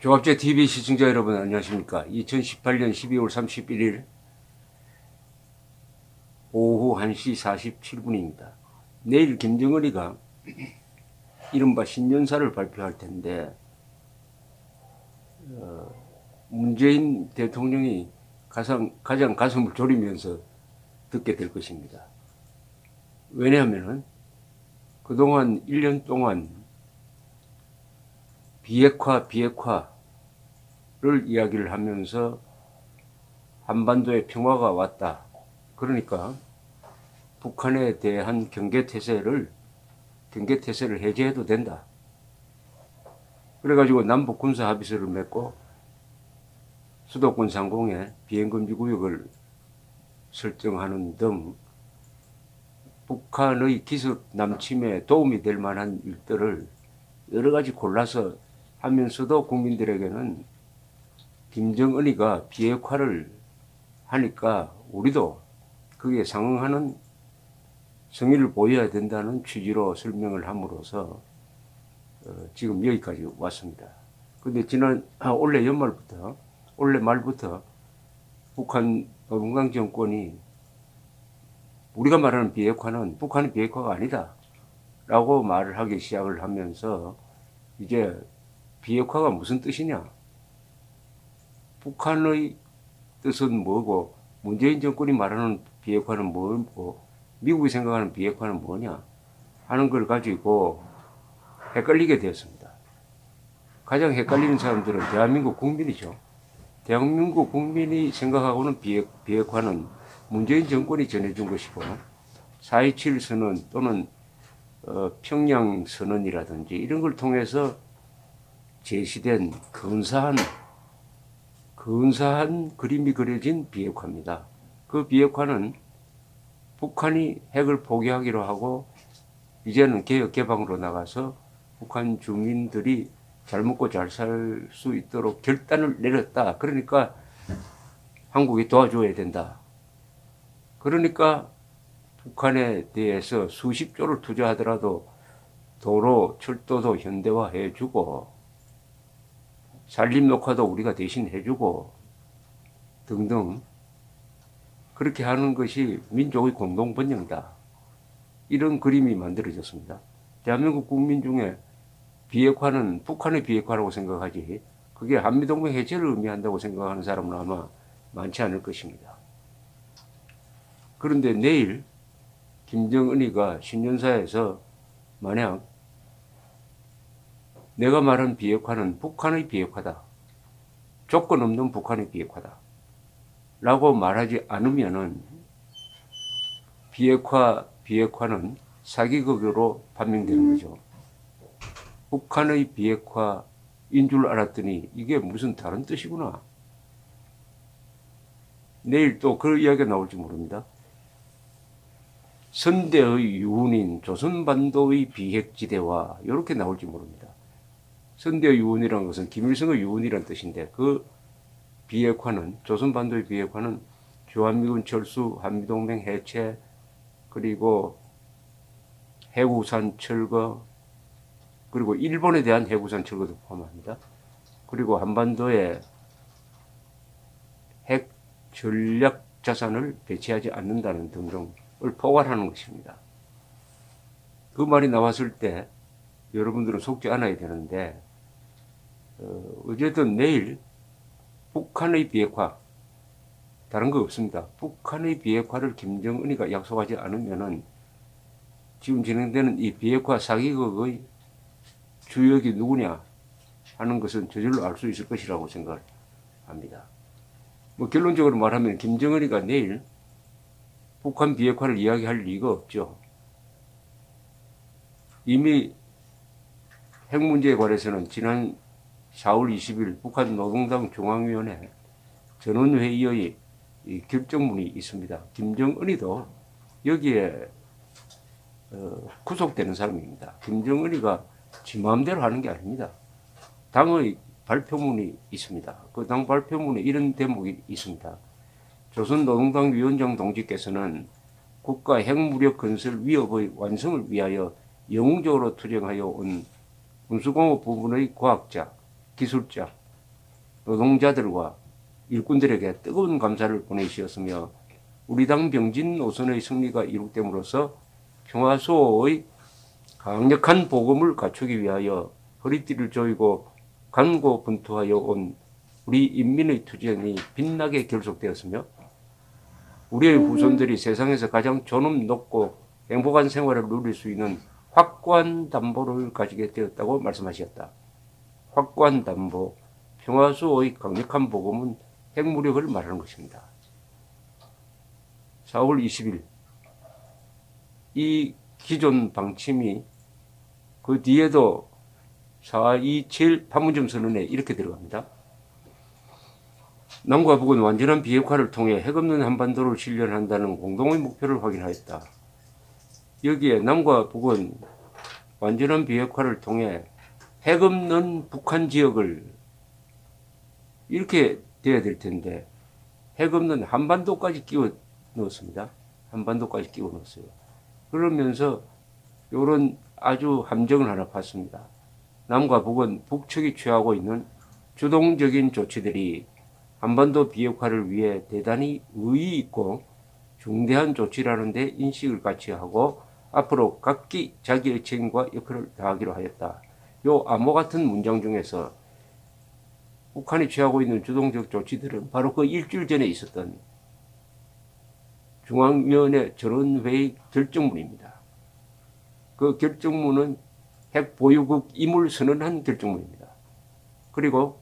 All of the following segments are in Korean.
조갑제 TV 시청자 여러분 안녕하십니까. 2018년 12월 31일 오후 1시 47분입니다. 내일 김정은이가 이른바 신년사를 발표할 텐데 문재인 대통령이 가장 가슴을 졸이면서 듣게 될 것입니다. 왜냐하면 그동안 1년 동안 비핵화를 이야기를 하면서 한반도에 평화가 왔다. 그러니까 북한에 대한 경계태세를 해제해도 된다. 그래가지고 남북 군사 합의서를 맺고 수도권 상공에 비행금지 구역을 설정하는 등 북한의 기습 남침에 도움이 될 만한 일들을 여러 가지 골라서 하면서도 국민들에게는 김정은이가 비핵화를 하니까 우리도 그게 상응하는 성의를 보여야 된다는 취지로 설명을 함으로써 지금 여기까지 왔습니다. 근데 올해 말부터 북한 노동당 정권이 우리가 말하는 비핵화는 북한의 비핵화가 아니다 라고 말을 하기 시작을 하면서 이제 비핵화가 무슨 뜻이냐, 북한의 뜻은 뭐고 문재인 정권이 말하는 비핵화는 뭐고 미국이 생각하는 비핵화는 뭐냐 하는 걸 가지고 헷갈리게 되었습니다. 가장 헷갈리는 사람들은 대한민국 국민이죠. 대한민국 국민이 생각하고는 비핵화는 문재인 정권이 전해준 것이고 4.27 선언 또는 평양 선언이라든지 이런 걸 통해서 제시된 근사한 그림이 그려진 비핵화입니다. 그 비핵화는 북한이 핵을 포기하기로 하고 이제는 개혁 개방으로 나가서 북한 주민들이 잘 먹고 잘 살 수 있도록 결단을 내렸다. 그러니까 한국이 도와줘야 된다. 그러니까 북한에 대해서 수십 조를 투자하더라도 도로, 철도도 현대화해주고 산림 녹화도 우리가 대신 해주고 등등 그렇게 하는 것이 민족의 공동번영이다. 이런 그림이 만들어졌습니다. 대한민국 국민 중에 비핵화는 북한의 비핵화라고 생각하지 그게 한미동맹 해체를 의미한다고 생각하는 사람은 아마 많지 않을 것입니다. 그런데 내일 김정은이가 신년사에서 만약 내가 말한 비핵화는 북한의 비핵화다, 조건 없는 북한의 비핵화다 라고 말하지 않으면은 비핵화는 사기극으로 판명되는 거죠. 북한의 비핵화인 줄 알았더니 이게 무슨 다른 뜻이구나. 내일 또 그 이야기가 나올지 모릅니다. 선대의 유운인 조선반도의 비핵지대화 이렇게 나올지 모릅니다. 선대의 유운이라는 것은 김일성의 유운이라는 뜻인데 그 비핵화는 조선반도의 비핵화는 주한미군 철수, 한미동맹 해체, 그리고 해구산 철거, 그리고 일본에 대한 해구산 철거도 포함합니다. 그리고 한반도에 핵 전략 자산을 배치하지 않는다는 등등을 포괄하는 것입니다. 그 말이 나왔을 때 여러분들은 속지 않아야 되는데 어쨌든 내일 북한의 비핵화, 다른 거 없습니다. 북한의 비핵화를 김정은이가 약속하지 않으면은 지금 진행되는 이 비핵화 사기극의 주역이 누구냐 하는 것은 저절로 알 수 있을 것이라고 생각합니다. 결론적으로 말하면 김정은이가 내일 북한 비핵화를 이야기할 리가 없죠. 이미 핵 문제에 관해서는 지난 4월 20일 북한 노동당 중앙위원회 전원회의의 결정문이 있습니다. 김정은이도 여기에 구속되는 사람입니다. 김정은이가 지 마음대로 하는 게 아닙니다. 당의 발표문이 있습니다. 그 당 발표문에 이런 대목이 있습니다. 조선노동당 위원장 동지께서는 국가 핵무력 건설 위협의 완성을 위하여 영웅적으로 투쟁하여 온 군수공업 부문의 과학자, 기술자, 노동자들과 일꾼들에게 뜨거운 감사를 보내시었으며 우리 당 병진 노선의 승리가 이룩됨으로써 평화수호의 강력한 보금을 갖추기 위하여 허리띠를 조이고 간고분투하여 온 우리 인민의 투쟁이 빛나게 결속되었으며 우리의 후손들이 세상에서 가장 존엄 높고 행복한 생활을 누릴 수 있는 확고한 담보를 가지게 되었다고 말씀하셨다. 확고한 담보, 평화수호의 강력한 보금은 핵무력을 말하는 것입니다. 4월 20일 이 기존 방침이 그 뒤에도 4.27 판문점 선언에 이렇게 들어갑니다. 남과 북은 완전한 비핵화를 통해 핵없는 한반도를 실현한다는 공동의 목표를 확인하였다. 여기에 남과 북은 완전한 비핵화를 통해 핵없는 북한 지역을 이렇게 돼야 될 텐데 핵없는 한반도까지 끼워 넣었습니다. 한반도까지 끼워 넣었어요. 그러면서 이런 아주 함정을 하나 봤습니다. 남과 북은 북측이 취하고 있는 주동적인 조치들이 한반도 비핵화를 위해 대단히 의의 있고 중대한 조치라는 데 인식을 같이 하고 앞으로 각기 자기의 책임과 역할을 다하기로 하였다. 요 암호 같은 문장 중에서 북한이 취하고 있는 주동적 조치들은 바로 그 일주일 전에 있었던 중앙위원회 전원회의 결정문입니다. 그 결정문은 핵 보유국 임을 선언한 결정문입니다. 그리고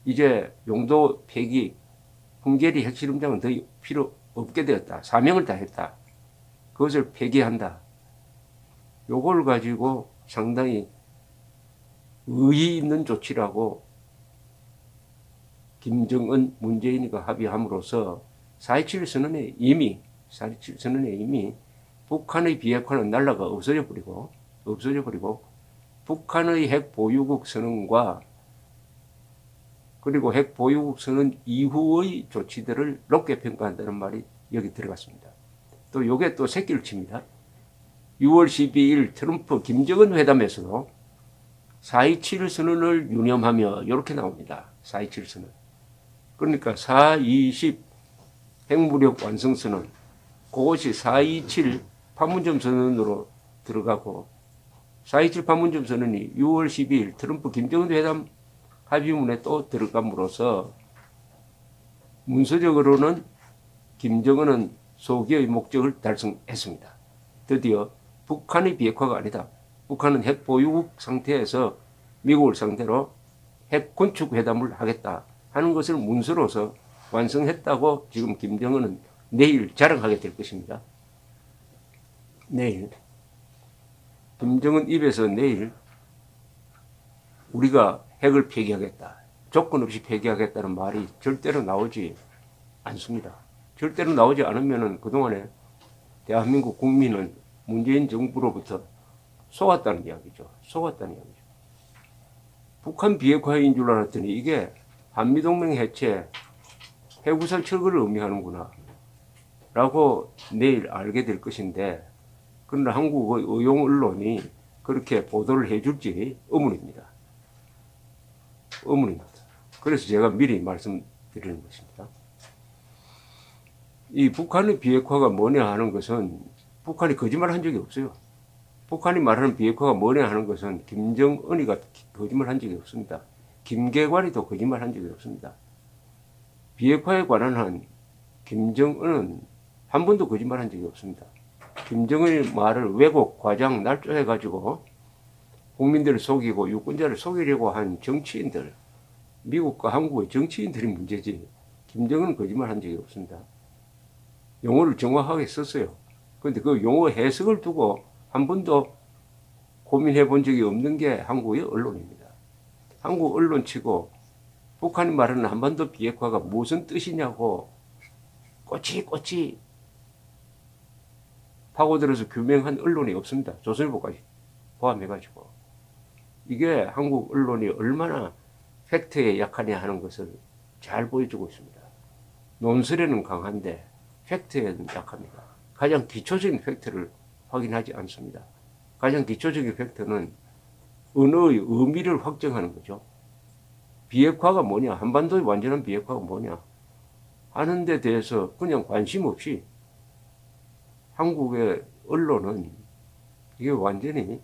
이제 용도 폐기, 헝게리 핵실험장은 더 필요 없게 되었다. 사명을 다했다. 그것을 폐기한다. 요걸 가지고 상당히 의의 있는 조치라고 김정은, 문재인이가 합의함으로써 4.27 선언에 이미 북한의 비핵화는 날라가 없어져 버리고 북한의 핵 보유국 선언과 그리고 핵 보유국 선언 이후의 조치들을 높게 평가한다는 말이 여기 들어갔습니다. 또 요게 또 새끼를 칩니다. 6월 12일 트럼프 김정은 회담에서도 4.27 선언을 유념하며 이렇게 나옵니다. 4.27 선언. 그러니까 4.20 핵무력 완성 선언, 그것이 4.27 판문점 선언으로 들어가고 4.27 판문점 선언이 6월 12일 트럼프 김정은 회담 합의문에 또 들어감으로써 문서적으로는 김정은은 소기의 목적을 달성했습니다. 드디어 북한의 비핵화가 아니다. 북한은 핵 보유국 상태에서 미국을 상대로 핵 군축 회담을 하겠다 하는 것을 문서로서 완성했다고 지금 김정은은 내일 자랑하게 될 것입니다. 내일 김정은 입에서 내일 우리가 핵을 폐기하겠다, 조건 없이 폐기하겠다는 말이 절대로 나오지 않습니다. 절대로 나오지 않으면 그동안에 대한민국 국민은 문재인 정부로부터 속았다는 이야기죠. 속았다는 이야기죠. 북한 비핵화인 줄 알았더니 이게 한미동맹 해체, 핵우살 철거를 의미하는구나 라고 내일 알게 될 것인데, 그러나 한국의 의용 언론이 그렇게 보도를 해줄지 의문입니다. 의문입니다. 그래서 제가 미리 말씀드리는 것입니다. 이 북한의 비핵화가 뭐냐 하는 것은 북한이 거짓말한 적이 없어요. 북한이 말하는 비핵화가 뭐냐 하는 것은 김정은이가 거짓말한 적이 없습니다. 김계관이도 거짓말한 적이 없습니다. 비핵화에 관한 한 김정은은 한 번도 거짓말한 적이 없습니다. 김정은의 말을 왜곡, 과장, 날조해가지고 국민들을 속이고 유권자를 속이려고 한 정치인들, 미국과 한국의 정치인들이 문제지 김정은은 거짓말한 적이 없습니다. 용어를 정확하게 썼어요. 그런데 그 용어 해석을 두고 한 번도 고민해 본 적이 없는 게 한국의 언론입니다. 한국 언론치고 북한이 말하는 한반도 비핵화가 무슨 뜻이냐고 꼬치꼬치 파고들어서 규명한 언론이 없습니다. 조선일보까지 포함해가지고. 이게 한국 언론이 얼마나 팩트에 약하냐 하는 것을 잘 보여주고 있습니다. 논설에는 강한데 팩트에는 약합니다. 가장 기초적인 팩트를 확인하지 않습니다. 가장 기초적인 팩트는 언어의 의미를 확정하는 거죠. 비핵화가 뭐냐, 한반도의 완전한 비핵화가 뭐냐 하는 데 대해서 그냥 관심 없이 한국의 언론은 이게 완전히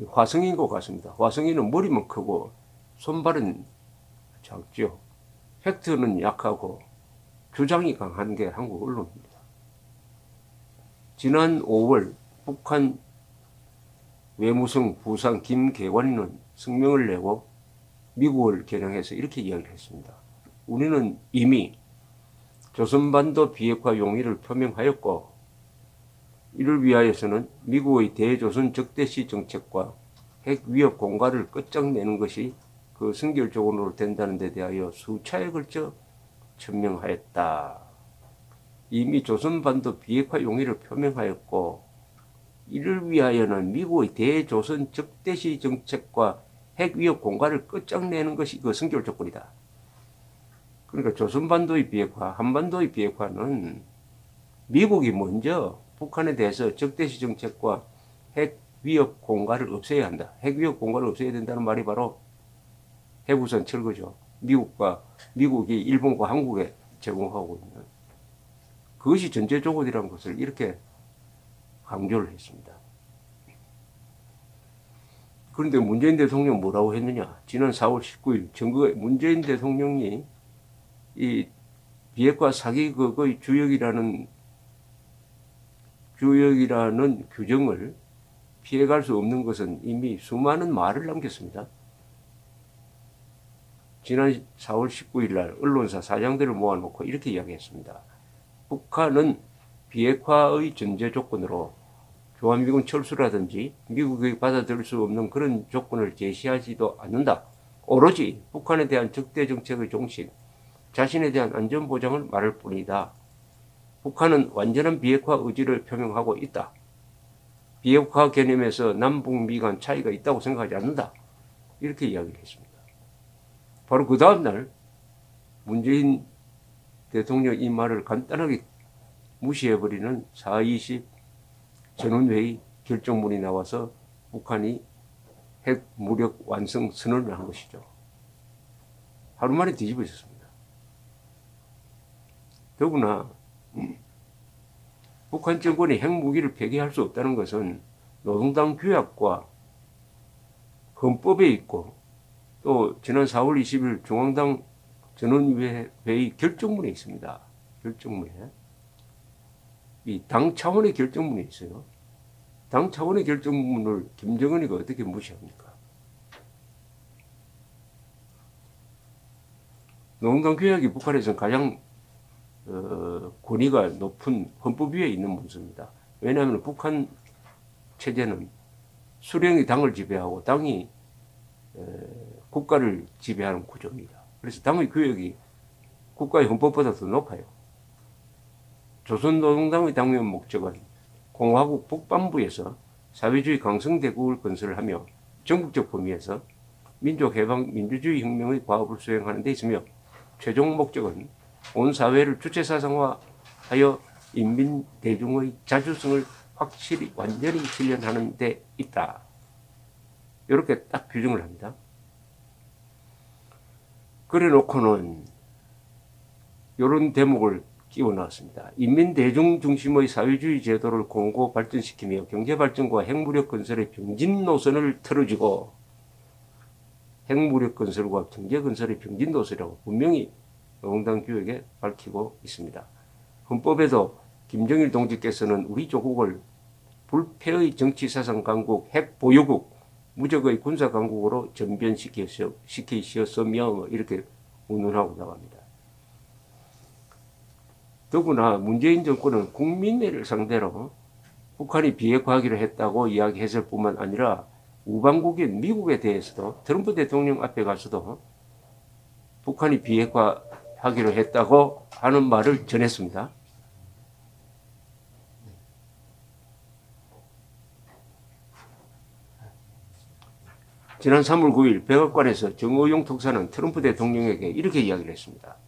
화성인 것 같습니다. 화성인은 머리만 크고 손발은 작죠. 팩트는 약하고 주장이 강한 게 한국 언론입니다. 지난 5월 북한 외무성 부상 김계관은 성명을 내고 미국을 겨냥해서 이렇게 이야기를 했습니다. 우리는 이미 조선반도 비핵화 용의를 표명하였고 이를 위하여서는 미국의 대조선 적대시 정책과 핵 위협 공갈을 끝장내는 것이 그 선결조건으로 된다는 데 대하여 수차에 걸쳐 천명하였다. 이미 조선반도 비핵화 용의를 표명하였고 이를 위하여는 미국의 대조선 적대시 정책과 핵 위협 공갈을 끝장내는 것이 그 선결조건이다. 그러니까 조선반도의 비핵화, 한반도의 비핵화는 미국이 먼저 북한에 대해서 적대시 정책과 핵 위협 공갈을 없애야 한다. 핵 위협 공갈을 없애야 된다는 말이 바로 해부선 철거죠. 미국이 일본과 한국에 제공하고 있는 그것이 전제 조건이라는 것을 이렇게 강조를 했습니다. 그런데 문재인 대통령 뭐라고 했느냐? 지난 4월 19일 정부의 문재인 대통령이 이 비핵화 사기극의 주역이라는 규정을 피해갈 수 없는 것은 이미 수많은 말을 남겼습니다. 지난 4월 19일 날 언론사 사장들을 모아놓고 이렇게 이야기했습니다. 북한은 비핵화의 전제 조건으로 주한미군 철수라든지 미국이 받아들일 수 없는 그런 조건을 제시하지도 않는다. 오로지 북한에 대한 적대 정책의 종식, 자신에 대한 안전보장을 말할 뿐이다. 북한은 완전한 비핵화 의지를 표명하고 있다. 비핵화 개념에서 남북미 간 차이가 있다고 생각하지 않는다. 이렇게 이야기를 했습니다. 바로 그 다음날 문재인 대통령 이 말을 간단하게 무시해버리는 4.20 전원회의 결정문이 나와서 북한이 핵 무력 완성 선언을 한 것이죠. 하루 만에 뒤집어 있었습니다. 더구나 북한 정권이 핵무기를 폐기할 수 없다는 것은 노동당 규약과 헌법에 있고 또 지난 4월 20일 중앙당 전원회의 결정문에 있습니다. 결정문에. 이 당 차원의 결정문이 있어요. 당 차원의 결정문을 김정은이가 어떻게 무시합니까? 노동당 규약이 북한에서는 가장 권위가 높은 헌법 위에 있는 문서입니다. 왜냐하면 북한 체제는 수령이 당을 지배하고 당이 국가를 지배하는 구조입니다. 그래서 당의 규약이 국가의 헌법보다 더 높아요. 조선노동당의 당면 목적은 공화국 북반부에서 사회주의 강성대국을 건설하며 전국적 범위에서 민족해방 민주주의 혁명의 과업을 수행하는 데 있으며 최종 목적은 온 사회를 주체사상화하여 인민 대중의 자주성을 확실히 완전히 실현하는 데 있다. 이렇게 딱 규정을 합니다. 그래 놓고는 이런 대목을 끼워 넣었습니다. 인민 대중 중심의 사회주의 제도를 공고 발전시키며 경제발전과 핵무력 건설의 병진 노선을 틀어주고 핵무력 건설과 경제 건설의 병진 노선이라고 분명히 노동당 규약에 밝히고 있습니다. 헌법에도 김정일 동지께서는 우리 조국을 불패의 정치사상 강국, 핵보유국, 무적의 군사강국으로 전변시키셨으며 이렇게 운운하고 나갑니다. 더구나 문재인 정권은 국민회를 상대로 북한이 비핵화하기로 했다고 이야기했을 뿐만 아니라 우방국인 미국에 대해서도 트럼프 대통령 앞에 가서도 북한이 비핵화하기로 했다고 하는 말을 전했습니다. 지난 3월 9일 백악관에서 정의용 특사는 트럼프 대통령에게 이렇게 이야기를 했습니다.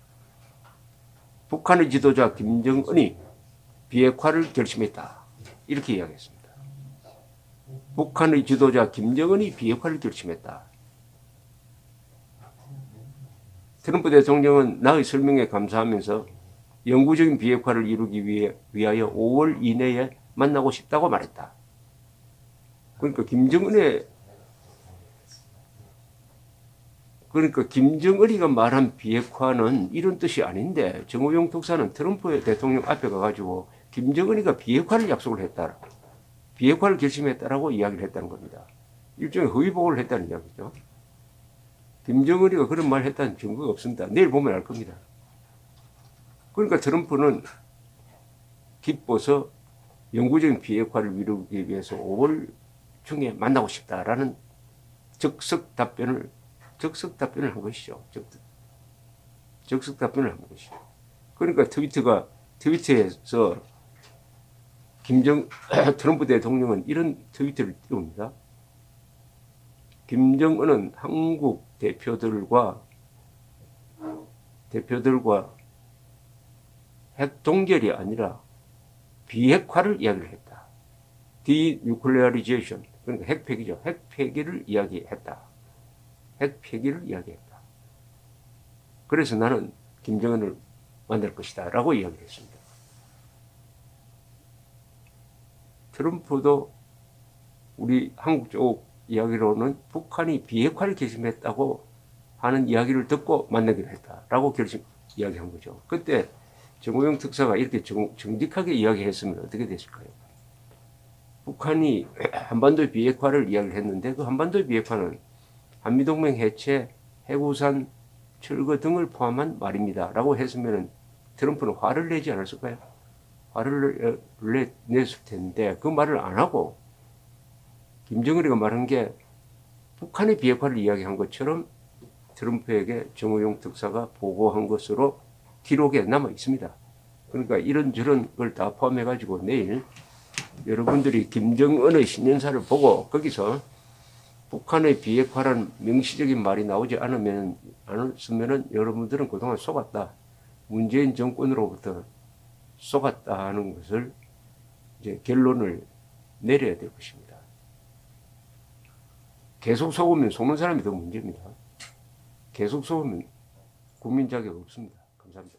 북한의 지도자 김정은이 비핵화를 결심했다. 이렇게 이야기했습니다. 북한의 지도자 김정은이 비핵화를 결심했다. 트럼프 대통령은 나의 설명에 감사하면서 영구적인 비핵화를 이루기 위하여 5월 이내에 만나고 싶다고 말했다. 그러니까 김정은이가 말한 비핵화는 이런 뜻이 아닌데 정호용 특사는 트럼프 대통령 앞에 가가지고 김정은이가 비핵화를 약속을 했다. 비핵화를 결심했다라고 이야기를 했다는 겁니다. 일종의 허위보고를 했다는 이야기죠. 김정은이가 그런 말을 했다는 증거가 없습니다. 내일 보면 알 겁니다. 그러니까 트럼프는 기뻐서 영구적인 비핵화를 이루기 위해서 5월 중에 만나고 싶다라는 적석 답변을 한 것이죠. 적석 답변을 한 것이죠. 그러니까 트위터에서 트럼프 대통령은 이런 트위터를 띄웁니다. 김정은은 한국 대표들과 핵 동결이 아니라 비핵화를 이야기를 했다. 디뉴클레어리제이션, 그러니까 핵폐기죠. 핵폐기를 이야기했다. 그래서 나는 김정은을 만날 것이다 라고 이야기를 했습니다. 트럼프도 우리 한국 쪽 이야기로는 북한이 비핵화를 결심했다고 하는 이야기를 듣고 만나기로 했다라고 이야기한 거죠. 그때 정호영 특사가 이렇게 정직하게 이야기했으면 어떻게 됐을까요? 북한이 한반도의 비핵화를 이야기를 했는데 그 한반도의 비핵화는 한미동맹 해체, 해구산 철거 등을 포함한 말입니다. 라고 했으면 트럼프는 화를 내지 않았을까요? 화를 냈을 텐데 그 말을 안 하고 김정은이가 말한 게 북한의 비핵화를 이야기한 것처럼 트럼프에게 정호용 특사가 보고한 것으로 기록에 남아 있습니다. 그러니까 이런저런 걸 다 포함해가지고 내일 여러분들이 김정은의 신년사를 보고 거기서 북한의 비핵화라는 명시적인 말이 나오지 않았으면 여러분들은 그동안 속았다. 문재인 정권으로부터 속았다 하는 것을 이제 결론을 내려야 될 것입니다. 계속 속으면 속는 사람이 더 문제입니다. 계속 속으면 국민 자격 없습니다. 감사합니다.